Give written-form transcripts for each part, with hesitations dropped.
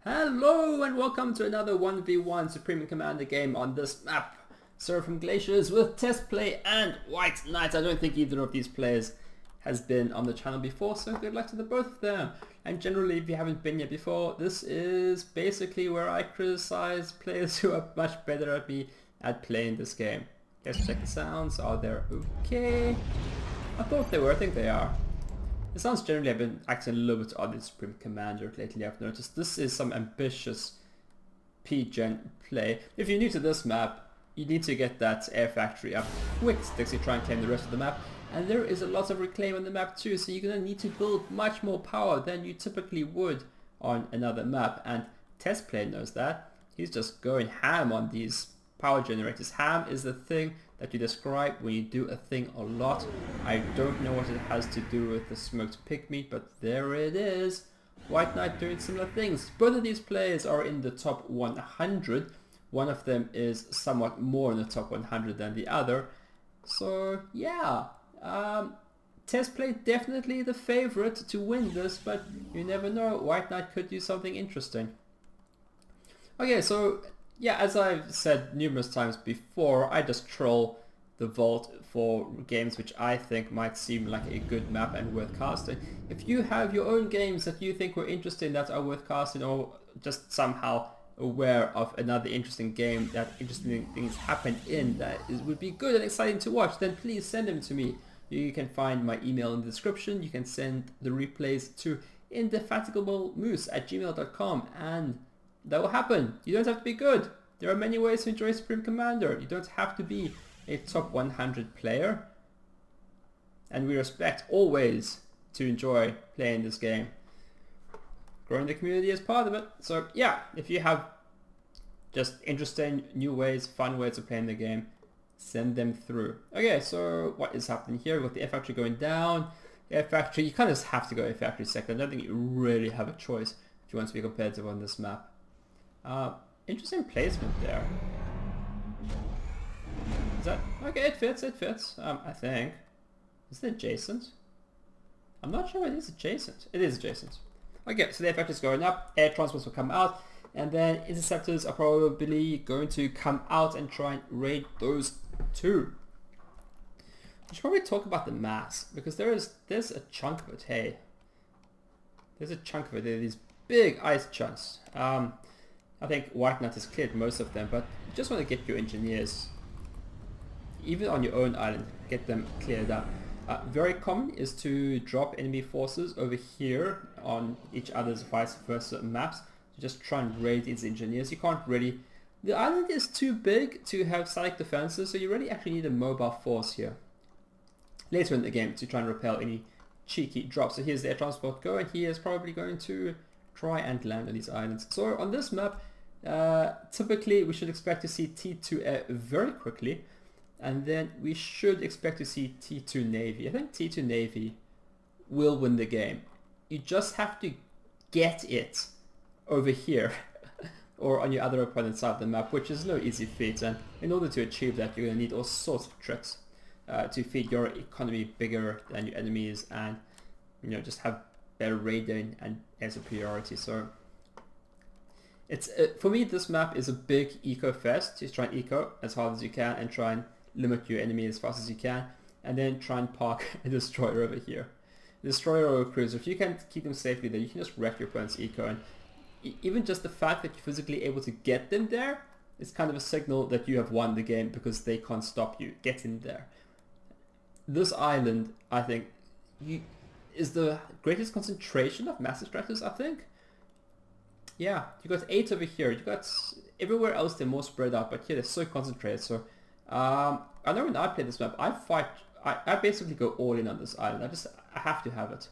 Hello and welcome to another 1v1 Supreme Commander game on this map. Served from Glaciers with TestPlay and White Knight. I don't think either of these players has been on the channel before, so good luck to the both of them. And generally, if you haven't been here before, this is basically where I criticize players who are much better at me at playing this game. Let's check the sounds. Are they okay? I thought they were. I think they are. The sounds generally have been acting a little bit odd in Supreme Commander lately, I've noticed. This is some ambitious P-Gen play. If you're new to this map, you need to get that air factory up quick sticks to try and claim the rest of the map. And there is a lot of reclaim on the map too, so you're going to need to build much more power than you typically would on another map. And TestPlay knows that. He's just going ham on these power generators. Ham is the thing that you describe when you do a thing a lot. I don't know what it has to do with the smoked pig meat, but there it is. White Knight doing similar things. Both of these players are in the top 100. One of them is somewhat more in the top 100 than the other. So yeah, TestPlay definitely the favorite to win this, but you never know. White Knight could do something interesting. Okay, so yeah, as I've said numerous times before, I just troll the vault for games which I think might seem like a good map and worth casting. If you have your own games that you think were interesting that are worth casting, or just somehow aware of another interesting game that interesting things happen in that would be good and exciting to watch, then please send them to me. You can find my email in the description. You can send the replays to IndefatigableMoose@gmail.com and that will happen. You don't have to be good. There are many ways to enjoy Supreme Commander. You don't have to be a top 100 player. And we respect all ways to enjoy playing this game. Growing the community is part of it. So yeah, if you have just interesting new ways, fun ways of playing the game, send them through. Okay, so what is happening here? We've got the Air Factory going down. Air Factory, you kind of have to go Air Factory second. I don't think you really have a choice if you want to be competitive on this map. Interesting placement there. Is that okay? It fits. It fits. I think. Is it adjacent? I'm not sure it is adjacent. It is adjacent. Okay, so the air factory is going up. Air transports will come out, and then interceptors are probably going to come out and try and raid those two. I should probably talk about the mass because there's a chunk of it. Hey, there's a chunk of it. There are these big ice chunks. I think White Knight has cleared most of them, but you just want to get your engineers, even on your own island, get them cleared up. Very common is to drop enemy forces over here on each other's vice versa maps to just try and raid these engineers. You can't really... The island is too big to have static defenses, so you really actually need a mobile force here later in the game to try and repel any cheeky drops. So here's the air transport going. He is probably going to try and land on these islands. So on this map, typically we should expect to see T2 air very quickly, and then we should expect to see T2 Navy. I think T2 Navy will win the game. You just have to get it over here or on your other opponent's side of the map, which is no easy feat, and in order to achieve that you're going to need all sorts of tricks to feed your economy bigger than your enemies and just have better raiding and air superiority. So it's for me, this map is a big eco fest. Just try and eco as hard as you can and try and limit your enemy as fast as you can, and then try and park a destroyer over here. Destroyer or a cruiser, if you can keep them safely there, you can just wreck your opponent's eco, and even just the fact that you're physically able to get them there is kind of a signal that you have won the game because they can't stop you getting there. This island, I think, is the greatest concentration of mass extractors, I think. Yeah, you got 8 over here. You got everywhere else they're more spread out, but here they're so concentrated. So I know when I play this map, I basically go all in on this island. I have to have it,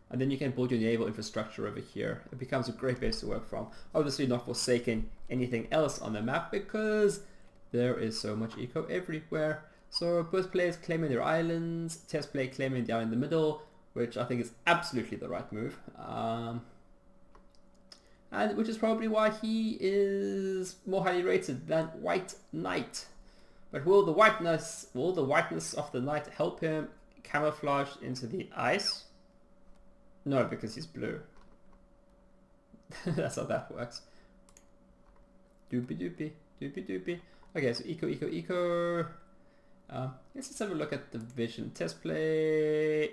and then you can build your naval infrastructure over here. It becomes a great base to work from. Obviously, not forsaking anything else on the map because there is so much eco everywhere. So both players claiming their islands. TestPlay claiming down in the middle, which I think is absolutely the right move. And which is probably why he is more highly rated than White Knight. But will the whiteness of the knight help him camouflage into the ice? No, because he's blue. That's how that works. Doopy doopy, doopy doopy. Okay, so eco, eco, eco. Let's just have a look at the vision. TestPlay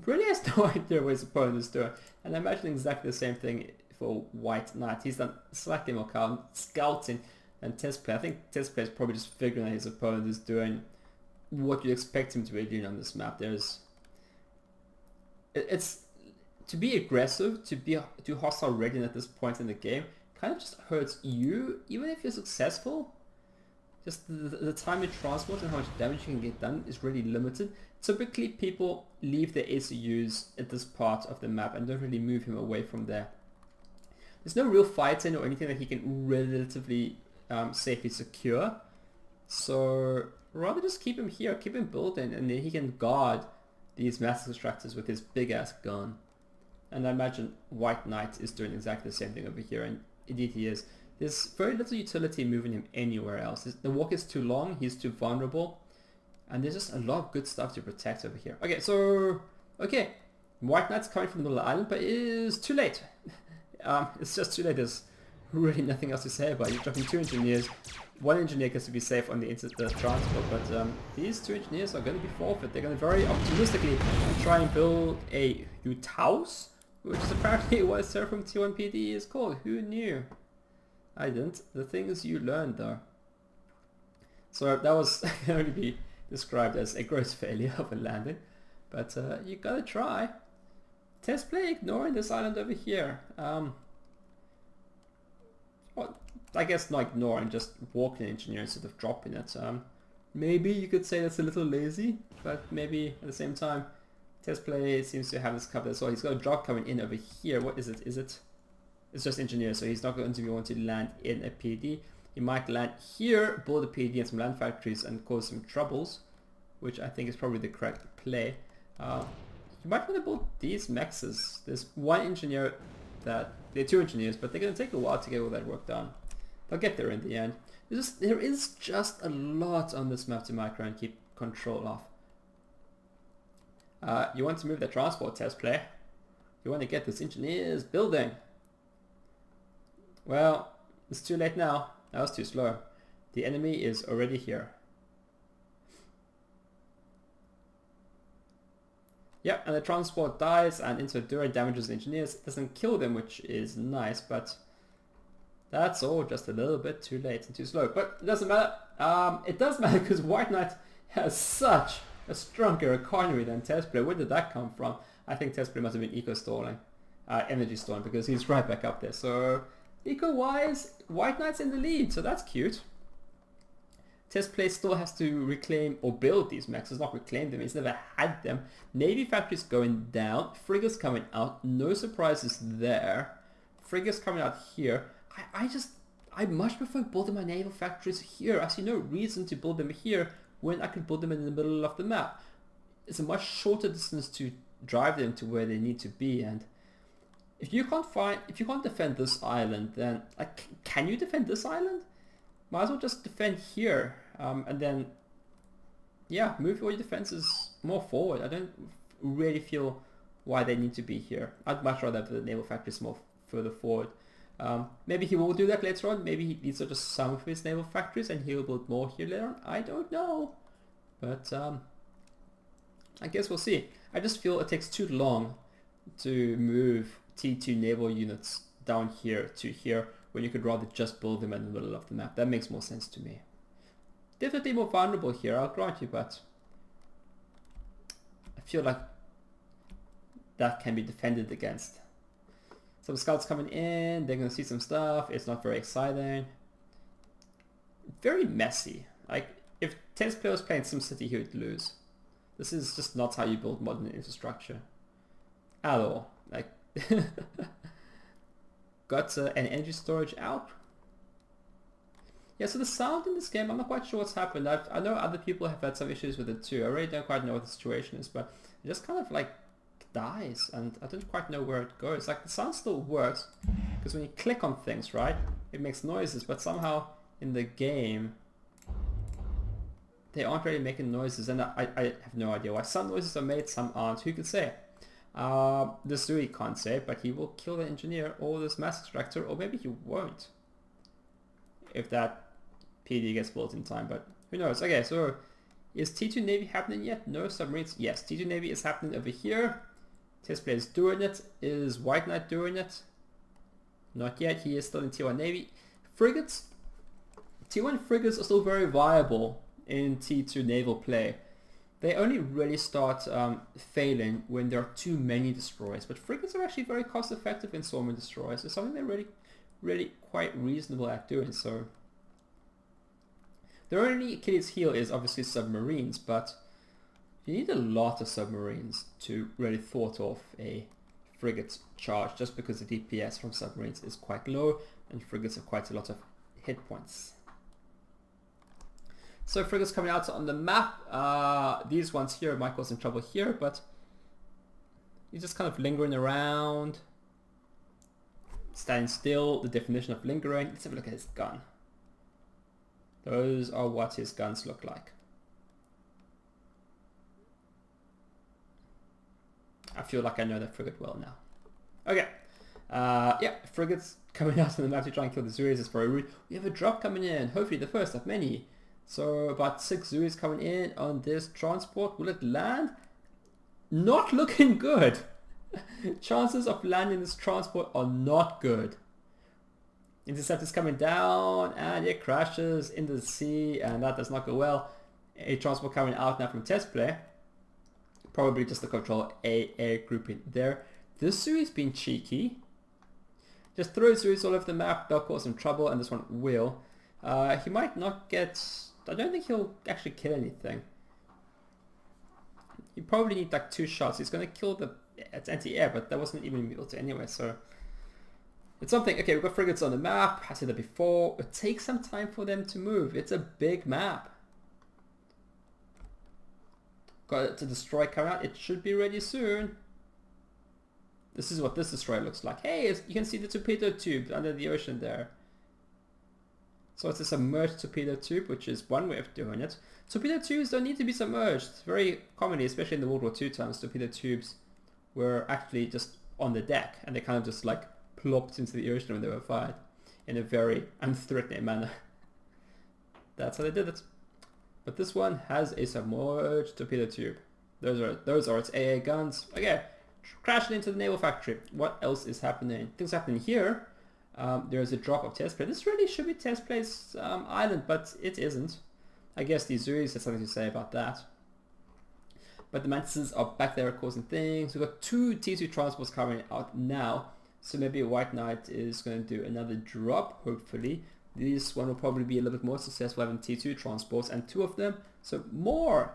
really has no idea what his opponent is doing. And I imagine exactly the same thing for White Knight. He's done slightly more scouting than TestPlay. I think TestPlay is probably just figuring out his opponent is doing what you expect him to be doing on this map. It's to be aggressive, to be too hostile ready at this point in the game, kind of just hurts you, even if you're successful. Just the time in transport and how much damage you can get done is really limited. Typically people leave their ACUs at this part of the map and don't really move him away from there. There's no real fighting or anything that he can relatively safely secure. So rather just keep him here, keep him building, and then he can guard these mass extractors with his big ass gun. And I imagine White Knight is doing exactly the same thing over here, and indeed he is. There's very little utility moving him anywhere else. The walk is too long, he's too vulnerable, and there's just a lot of good stuff to protect over here. Okay, so, White Knight's coming from the middle of the island, but it is too late. It's just too late. There's really nothing else to say about it. You're dropping 2 engineers. 1 engineer gets to be safe on the transport, but these 2 engineers are going to be forfeit. They're going to very optimistically try and build a house, which is apparently what Seraphim T1 PD is called. Who knew? I didn't. The things you learned though. So that was can only be described as a gross failure of a landing, but you gotta try. TestPlay ignoring this island over here. Well, I guess not ignoring, just walking engineer instead of dropping it. Maybe you could say that's a little lazy, but maybe at the same time, TestPlay seems to have this covered as well. He's got a drop coming in over here. What is it? It's just engineer, so he's not going to want to land in a PD. He might land here, build a PD and some land factories and cause some troubles, which I think is probably the correct play. You might want to build these mexes. There's 1 engineer that, they're 2 engineers, but they're going to take a while to get all that work done. They'll get there in the end. There is just a lot on this map to micro and keep control of. You want to move the transport, TestPlay. You want to get this engineers building. Well, it's too late now. That was too slow. The enemy is already here. Yep, and the transport dies and Interdura damages the engineers. It doesn't kill them, which is nice, but that's all just a little bit too late and too slow. But it doesn't matter. It does matter because White Knight has such a stronger economy than TestPlay. Where did that come from? I think TestPlay must have been eco-stalling, energy stalling, because he's right back up there. So eco-wise, White Knight's in the lead, so that's cute. TestPlay still has to reclaim or build these mechs, not reclaim them. He's never had them. Navy factories going down, frigates coming out, no surprises there. Frigates coming out here. I much prefer building my naval factories here. I see no reason to build them here when I could build them in the middle of the map. It's a much shorter distance to drive them to where they need to be, and if you can't defend this island, then can you defend this island? Might as well just defend here, and then move all your defenses more forward. I don't really feel why they need to be here. I'd much rather have the naval factories more further forward. Maybe he will do that later on. Maybe these are just some of his naval factories and he'll build more here later on. I don't know, but I guess we'll see. I just feel it takes too long to move T2 naval units down here to here when you could rather just build them in the middle of the map. That makes more sense to me. Definitely more vulnerable here, I'll grant you, but I feel like that can be defended against. Some scouts coming in, they're going to see some stuff. It's not very exciting. Very messy. Like, if TestPlay was playing SimCity, he would lose. This is just not how you build modern infrastructure. At all. Like, got an energy storage out. Yeah, so the sound in this game, I'm not quite sure what's happened. I know other people have had some issues with it too. I really don't quite know what the situation is, but it just kind of like dies and I don't quite know where it goes. Like, the sound still works because when you click on things, right, it makes noises, but somehow in the game they aren't really making noises, and I have no idea why. Some noises are made, some aren't. Who could say? This Zui can't say, but he will kill the engineer or this mass extractor, or maybe he won't. If that PD gets built in time, but who knows. Okay, so is T2 Navy happening yet? No submarines. Yes, T2 Navy is happening over here. TestPlay is doing it. Is White Knight doing it? Not yet. He is still in T1 Navy. Frigates. T1 frigates are still very viable in T2 naval play. They only really start failing when there are too many destroyers. But frigates are actually very cost effective in swarming destroyers. It's something they're really quite reasonable at doing. So their only Achilles heel is obviously submarines, but you need a lot of submarines to really thwart off a frigate charge, just because the DPS from submarines is quite low and frigates have quite a lot of hit points. So frigates coming out on the map. These ones here might cause some trouble here, but you're just kind of lingering around, standing still. The definition of lingering. Let's have a look at his gun. Those are what his guns look like. I feel like I know that frigate well now. Okay. Yeah, frigates coming out on the map to try and kill the Zuis is very rude. We have a drop coming in, hopefully the first of many. So about 6 Zuis coming in on this transport. Will it land? Not looking good. Chances of landing this transport are not good. Interceptor's coming down and it crashes into the sea, and that does not go well. A transport coming out now from TestPlay. Probably just to control a air grouping there. This Zui's been cheeky. Just throw Zui's all over the map, they'll cause some trouble, and this one will. He might not get... I don't think he'll actually kill anything. You probably need like 2 shots. He's going to kill the anti-air, but that wasn't even built anyway, so... It's something. Okay, we've got frigates on the map. I said that before. It takes some time for them to move. It's a big map. Got it to destroy coming out. It should be ready soon. This is what this destroyer looks like. Hey, you can see the torpedo tube under the ocean there. So it's a submerged torpedo tube, which is one way of doing it. Torpedo tubes don't need to be submerged. It's very commonly, especially in the World War II times, torpedo tubes were actually just on the deck, and they kind of just like plopped into the ocean when they were fired in a very unthreatening manner. That's how they did it. But this one has a submerged torpedo tube. Those are its AA guns. Okay, crashing into the naval factory. What else is happening? Things happening here. There's a drop of TestPlay. This really should be TestPlay's island, but it isn't. I guess the Zuis has something to say about that. But the Mantises are back there causing things. We've got 2 T2 transports coming out now. So maybe a White Knight is going to do another drop, hopefully. This one will probably be a little bit more successful having T2 transports and 2 of them. So more!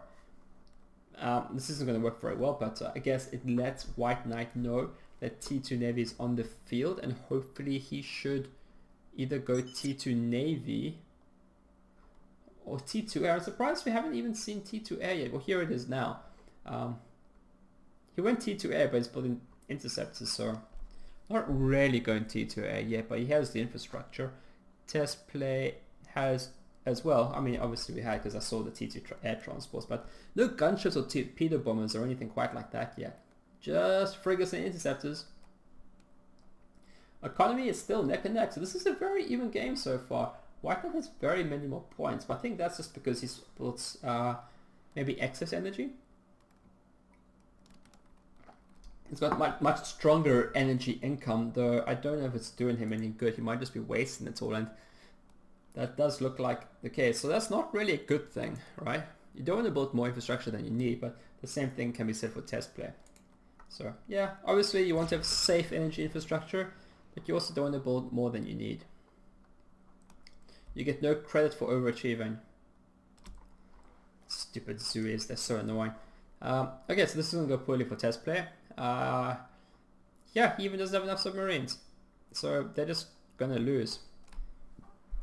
This isn't going to work very well, but I guess it lets White Knight know that T2 Navy is on the field, and hopefully he should either go T2 Navy or T2 Air. I'm surprised we haven't even seen T2 Air yet. Well, here it is now. He went T2 Air, but he's building interceptors, so not really going T2 Air yet, but he has the infrastructure. TestPlay has as well. I mean, obviously we had, because I saw the T2 air transports, but no gunships or torpedo bombers or anything quite like that yet. Just frigates and interceptors. Economy is still neck and neck, so this is a very even game so far. White Knight has very many more points, but I think that's just because he's built maybe excess energy. He's got much stronger energy income, though I don't know if it's doing him any good. He might just be wasting it all, and that does look like the case. So that's not really a good thing, right? You don't want to build more infrastructure than you need, but the same thing can be said for TestPlay. So yeah, obviously you want to have safe energy infrastructure, but you also don't want to build more than you need. You get no credit for overachieving. Stupid Zuis, they're so annoying. Okay, so this is going to go poorly for TestPlay. Yeah, he even doesn't have enough submarines. So they're just going to lose.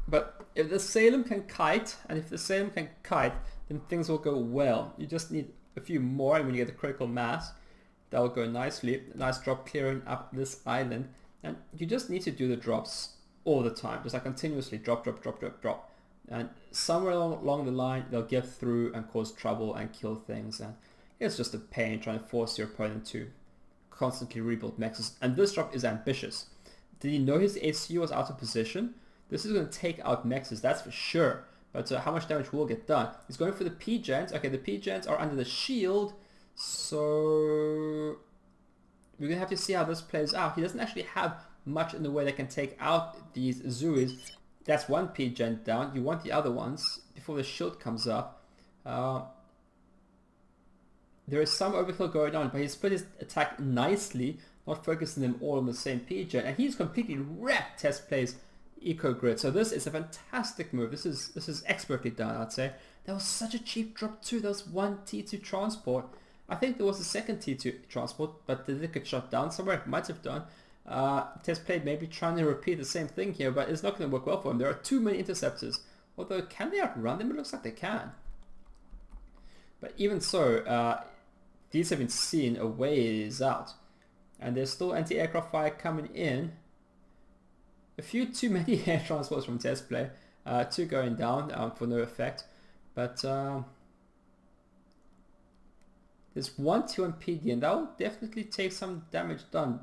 But if the Salem can kite, and if the Salem can kite, then things will go well. You just need a few more, and when you get the critical mass, that will go nicely. Nice drop clearing up this island. And you just need to do the drops all the time. Just like continuously drop, drop, drop, drop, drop. And somewhere along the line, they'll get through and cause trouble and kill things. And it's just a pain trying to force your opponent to constantly rebuild mexes, and this drop is ambitious. Did he know his ACU was out of position? This is going to take out mexes, that's for sure. But how much damage will get done? He's going for the P-gens. Okay, the P-gens are under the shield, so we're going to have to see how this plays out. He doesn't actually have much in the way that can take out these Zuis. That's one P-gen down. You want the other ones before the shield comes up. There is some overkill going on, but he split his attack nicely, not focusing them all on the same P-gen, and he's completely wrecked TestPlay's eco grid. So this is a fantastic move. This is expertly done, I'd say. That was such a cheap drop too. That was one T2 transport. I think there was a second T2 transport, but did it get shot down somewhere? It might have done. TestPlay may be trying to repeat the same thing here, but it's not going to work well for him. There are too many interceptors. Although, can they outrun them? It looks like they can. But even so, these have been seen a ways out. And there's still anti-aircraft fire coming in. A few too many air transports from TestPlay. 2 going down for no effect. But there's 1 2 PD, and that will definitely take some damage done.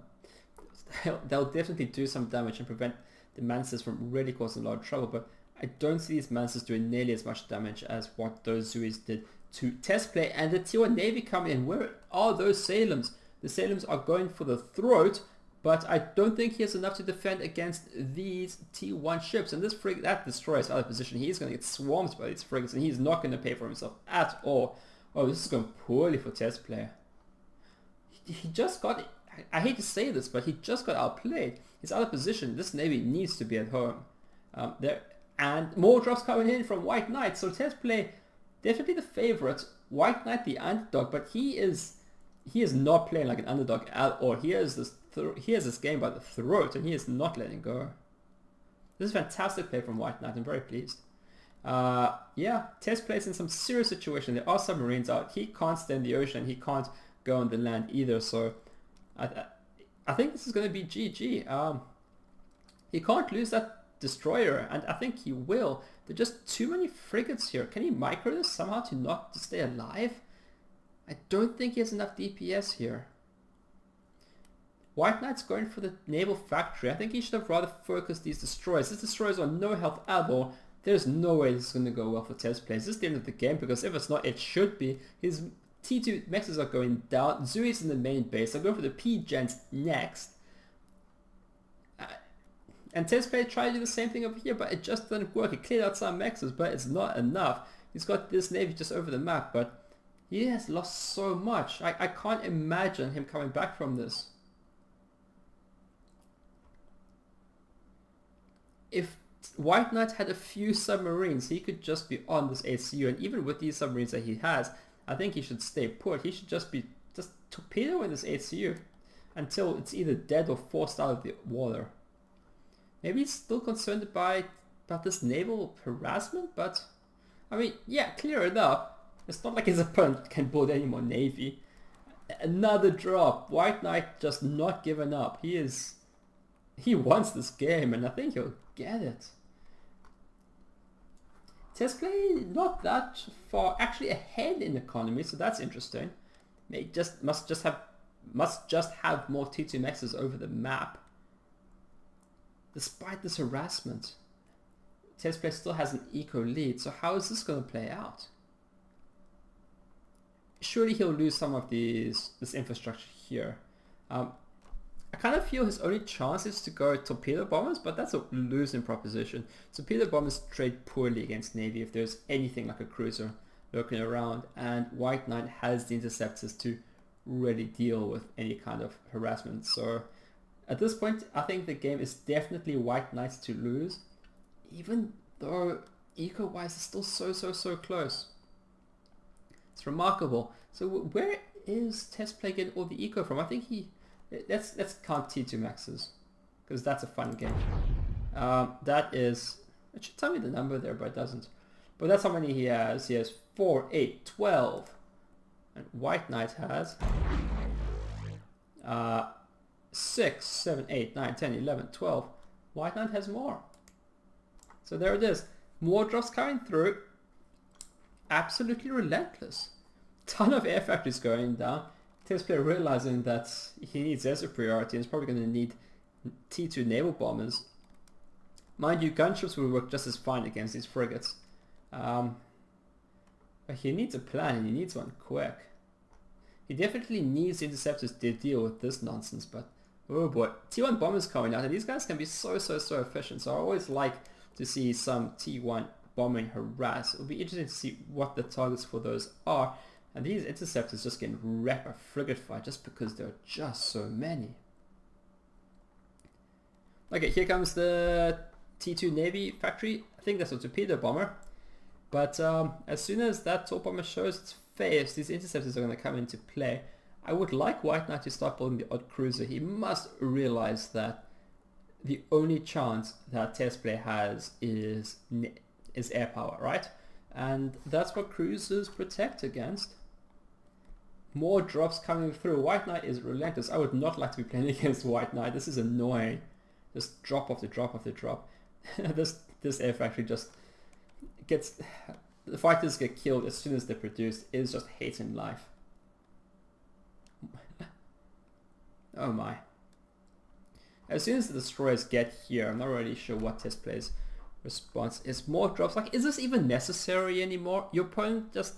They'll definitely do some damage and prevent the Manses from really causing a lot of trouble. But I don't see these Manses doing nearly as much damage as what those Zuis did to TestPlay. And the T1 Navy coming in. Where are those Salems? The Salems are going for the throat, but I don't think he has enough to defend against these T1 ships. And this frigate, that destroyer is out of position. He's going to get swamped by these frigates, and he's not going to pay for himself at all. Oh, this is going poorly for TestPlay. He just got, I hate to say this, but he just got outplayed. He's out of position. This Navy needs to be at home. And more drops coming in from White Knight. So TestPlay, definitely the favorite. White Knight the underdog, but he is not playing like an underdog at all. He has this game by the throat, and he is not letting go. This is fantastic play from White Knight. I'm very pleased. Yeah, TestPlay's in some serious situation. There are submarines out. He can't stay in the ocean. He can't go on the land either. So I think this is going to be GG. He can't lose that destroyer, and I think he will. There are just too many frigates here. Can he micro this somehow to stay alive? I don't think he has enough DPS here. White Knight's going for the naval factory. I think he should have rather focused these destroyers. These destroyers are no health at all. There's no way this is going to go well for TestPlay. This is the end of the game, because if it's not, it should be. His T2 mexes are going down. Zui's in the main base. I'm going for the P-gens next. And TestPlay tried to do the same thing over here, but it just didn't work. It cleared out some mexes, but it's not enough. He's got this Navy just over the map, but he has lost so much. I can't imagine him coming back from this. If White Knight had a few submarines, he could just be on this ACU, and even with these submarines that he has, I think he should stay put. He should just torpedoing this ACU until it's either dead or forced out of the water. Maybe he's still concerned about this naval harassment, but I mean, yeah, clear it up. It's not like his opponent can build any more navy. Another drop. White Knight just not giving up. He wants this game, and I think he'll get it. TestPlay not that far, actually ahead in economy, so that's interesting. Must just have more T2 mexes over the map. Despite this harassment, TestPlay still has an eco lead, so how is this going to play out? Surely he'll lose some of this infrastructure here. I kind of feel his only chance is to go torpedo bombers, but that's a losing proposition. Torpedo bombers trade poorly against Navy if there's anything like a cruiser lurking around, and White Knight has the interceptors to really deal with any kind of harassment. So at this point, I think the game is definitely White Knight's to lose, even though eco-wise it's still so close. It's remarkable. So where is TestPlay getting all the eco from? I think let's count T2 maxes, because that's a fun game. That is, it should tell me the number there, but it doesn't. But that's how many he has. He has 4, 8, 12. And White Knight has 6, 7, 8, 9, 10, 11, 12. White Knight has more. So there it is. More drops coming through. Absolutely relentless. Ton of air factories going down. TestPlay realizing that he needs air superiority and is probably going to need T2 naval bombers. Mind you, gunships will work just as fine against these frigates. But he needs a plan, and he needs one quick. He definitely needs interceptors to deal with this nonsense, but oh boy. T1 bombers coming out, and these guys can be so efficient, so I always like to see some T1 bombing harass. It'll be interesting to see what the targets for those are, and these interceptors just can wreck a frigate fight just because there are just so many. Okay, here comes the T2 Navy factory. I think that's a torpedo bomber. But as soon as that torp bomber shows its face, these interceptors are going to come into play. I would like White Knight to start building the odd cruiser. He must realize that the only chance that TestPlay has is air power, right? And that's what cruisers protect against. More drops coming through. White Knight is relentless. I would not like to be playing against White Knight. This is annoying. Just drop after drop after drop. this air factory just gets... The fighters get killed as soon as they're produced. It is just hate in life. Oh my. As soon as the destroyers get here, I'm not really sure what TestPlay's response is. More drops. Like, is this even necessary anymore? Your opponent just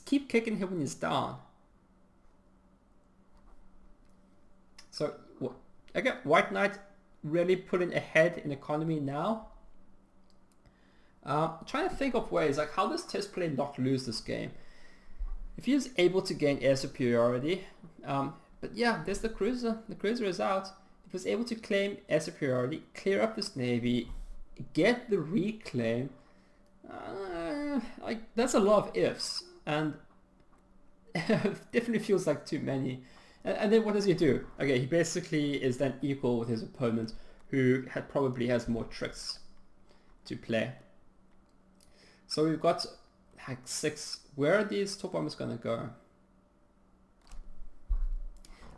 keep kicking him when he's down. So, again, White Knight really putting ahead in economy now. Trying to think of ways, like how does TestPlay not lose this game? If he is able to gain air superiority, but yeah, there's the cruiser. The cruiser is out. If he's able to claim air superiority, clear up this navy, get the reclaim, like that's a lot of ifs, and definitely feels like too many. And then what does he do? Okay, he basically is then equal with his opponent, who probably has more tricks to play. So we've got like 6. Where are these torp bombers going to go?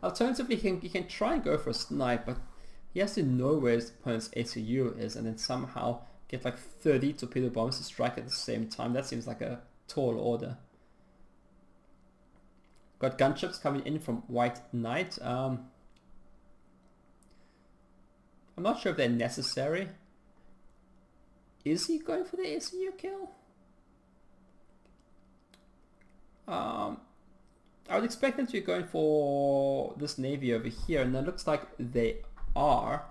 Alternatively, he can try and go for a snipe, but he has to know where his opponent's ACU is and then somehow get like 30 torpedo bombers to strike at the same time. That seems like a tall order. Got gunships coming in from White Knight. I'm not sure if they're necessary. Is he going for the ACU kill? I would expect them to be going for this navy over here, and it looks like they are.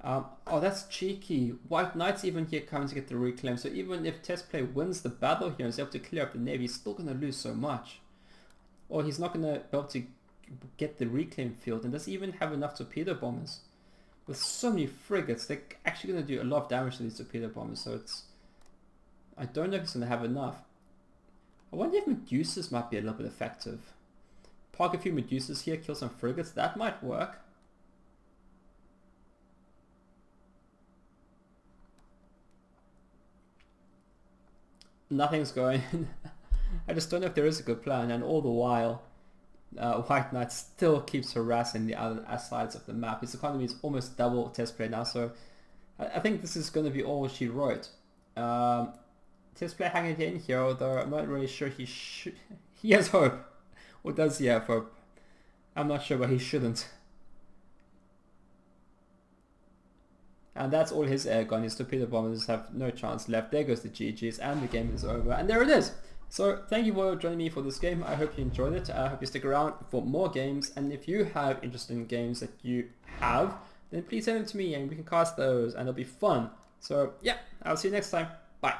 Oh, that's cheeky. White Knight's even here coming to get the reclaim, so even if TestPlay wins the battle here and is able to clear up the navy, he's still going to lose so much. Or he's not going to be able to get the reclaim field, and does he even have enough torpedo bombers? With so many frigates, they're actually going to do a lot of damage to these torpedo bombers, so it's... I don't know if he's going to have enough. I wonder if Medusas might be a little bit effective. Park a few Medusas here, kill some frigates, that might work. Nothing's going. I just don't know if there is a good plan, and all the while White Knight still keeps harassing the other sides of the map. His economy is almost double TestPlay now, so I think this is going to be all she wrote. TestPlay hanging in here, although I'm not really sure he has hope. Or does he have hope? I'm not sure, but he shouldn't. And that's all his air gun. His torpedo bombers have no chance left. There goes the GGs, and the game is over. And there it is. So thank you for joining me for this game. I hope you enjoyed it. I hope you stick around for more games. And if you have interesting games that you have, then please send them to me and we can cast those and it'll be fun. So yeah, I'll see you next time. Bye.